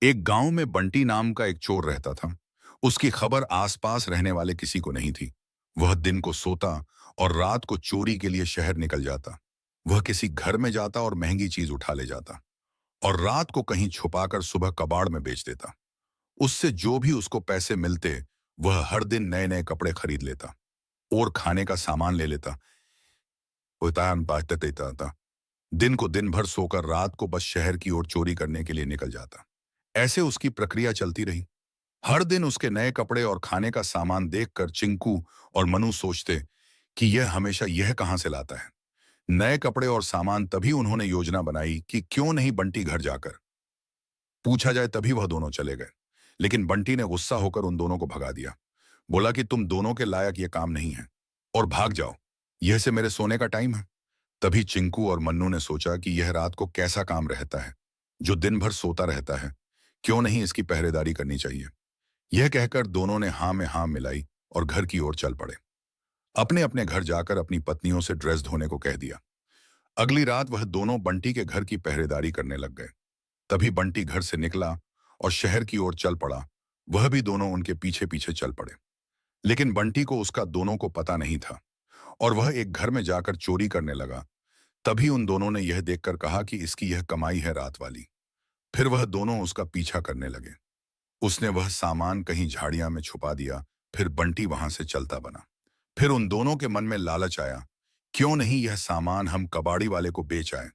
एक गांव में बंटी नाम का एक चोर रहता था। उसकी खबर आसपास रहने वाले किसी को नहीं थी। वह दिन को सोता और रात को चोरी के लिए शहर निकल जाता। वह किसी घर में जाता और महंगी चीज उठा ले जाता और रात को कहीं छुपाकर सुबह कबाड़ में बेच देता। उससे जो भी उसको पैसे मिलते, वह हर दिन नए नए कपड़े खरीद लेता और खाने का सामान ले लेता। उतान बांटते देता था। दिन को दिन भर सोकर रात को बस शहर की ओर चोरी करने के लिए निकल जाता। ऐसे उसकी प्रक्रिया चलती रही। हर दिन उसके नए कपड़े और खाने का सामान देखकर चिंकू और मनु सोचते कि यह हमेशा यह कहां से लाता है। नए कपड़े और सामान तभी उन्होंने योजना बनाई कि क्यों नहीं बंटी घर जाकर पूछा जाए, तभी वह दोनों चले गए। लेकिन बंटी ने गुस्सा होकर उन दोनों को भगा दिया। बोला कि तुम दोनों के लायक यह काम नहीं है और भाग जाओ, यह से मेरे सोने का टाइम है। तभी चिंकू और मन्नू ने सोचा कि यह रात को कैसा काम रहता है जो दिन भर सोता रहता है, क्यों नहीं इसकी पहरेदारी करनी चाहिए। यह कहकर दोनों ने हाँ में हाँ मिलाई और घर की ओर चल पड़े। अपने अपने घर जाकर अपनी पत्नियों से ड्रेस धोने को कह दिया। अगली रात वह दोनों बंटी के घर की पहरेदारी करने लग गए। तभी बंटी घर से निकला और शहर की ओर चल पड़ा। वह भी दोनों उनके पीछे पीछे चल पड़े। लेकिन बंटी को उसका दोनों को पता नहीं था और वह एक घर में जाकर चोरी करने लगा। तभी उन दोनों ने यह देखकर कहा कि इसकी यह कमाई है रात वाली। फिर वह दोनों उसका पीछा करने लगे। उसने वह सामान कहीं झाड़ियां में छुपा दिया। फिर बंटी वहां से चलता बना। फिर उन दोनों के मन में लालच आया, क्यों नहीं यह सामान हम कबाड़ी वाले को बेच आए।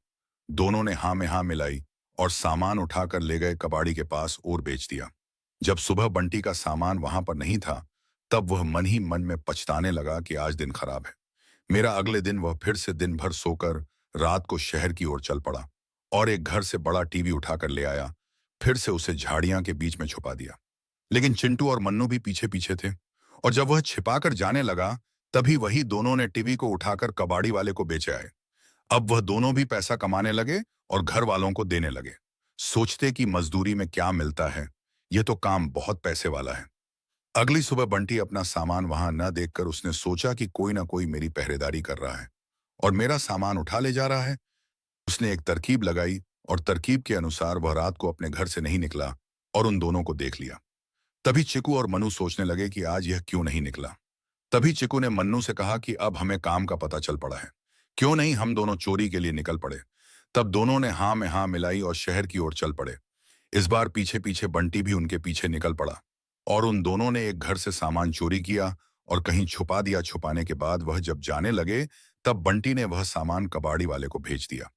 दोनों ने हाँ में हाँ मिलाई और सामान उठाकर ले गए कबाड़ी के पास और बेच दिया। जब सुबह बंटी का सामान वहां पर नहीं था, तब वह मन ही मन में पछताने लगा कि आज दिन खराब है मेरा। अगले दिन वह फिर से दिन भर सोकर रात को शहर की ओर चल पड़ा और एक घर से बड़ा टीवी उठाकर ले आया। फिर से उसे झाड़ियां के बीच में छुपा दिया। लेकिन चिंटू और मन्नू भी पीछे पीछे थे और जब वह छिपाकर जाने लगा, तभी वही दोनों ने टीवी को उठाकर कबाड़ी वाले को बेचे आए। अब वह दोनों भी पैसा कमाने लगे और घर वालों को देने लगे। सोचते कि मजदूरी में क्या मिलता है, यह तो काम बहुत पैसे वाला है। अगली सुबह बंटी अपना सामान वहां न देखकर उसने सोचा कि कोई ना कोई मेरी पहरेदारी कर रहा है और मेरा सामान उठा ले जा रहा है। उसने एक तरकीब लगाई और तरकीब के अनुसार वह रात को अपने घर से नहीं निकला और उन दोनों को देख लिया। तभी चिकू और मनु सोचने लगे कि आज यह क्यों नहीं निकला। तभी चिकू ने मन्नू से कहा कि अब हमें काम का पता चल पड़ा है, क्यों नहीं हम दोनों चोरी के लिए निकल पड़े। तब दोनों ने हाँ में हाँ मिलाई और शहर की ओर चल पड़े। इस बार पीछे पीछे बंटी भी उनके पीछे निकल पड़ा और उन दोनों ने एक घर से सामान चोरी किया और कहीं छुपा दिया। छुपाने के बाद वह जब जाने लगे, तब बंटी ने वह सामान कबाड़ी वाले को भेज दिया।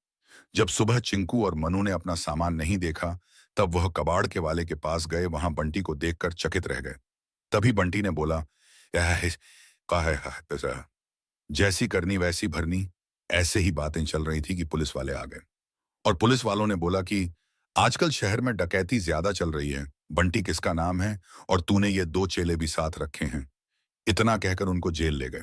जब सुबह चिंकू और मनु ने अपना सामान नहीं देखा, तब वह कबाड़ के वाले के पास गए। वहां बंटी को देखकर चकित रह गए। तभी बंटी ने बोला, "यह का है जैसी करनी वैसी भरनी।" ऐसे ही बातें चल रही थी कि पुलिस वाले आ गए और पुलिस वालों ने बोला कि आजकल शहर में डकैती ज्यादा चल रही है। बंटी किसका नाम है और तूने ये दो चेले भी साथ रखे हैं। इतना कहकर उनको जेल ले गए।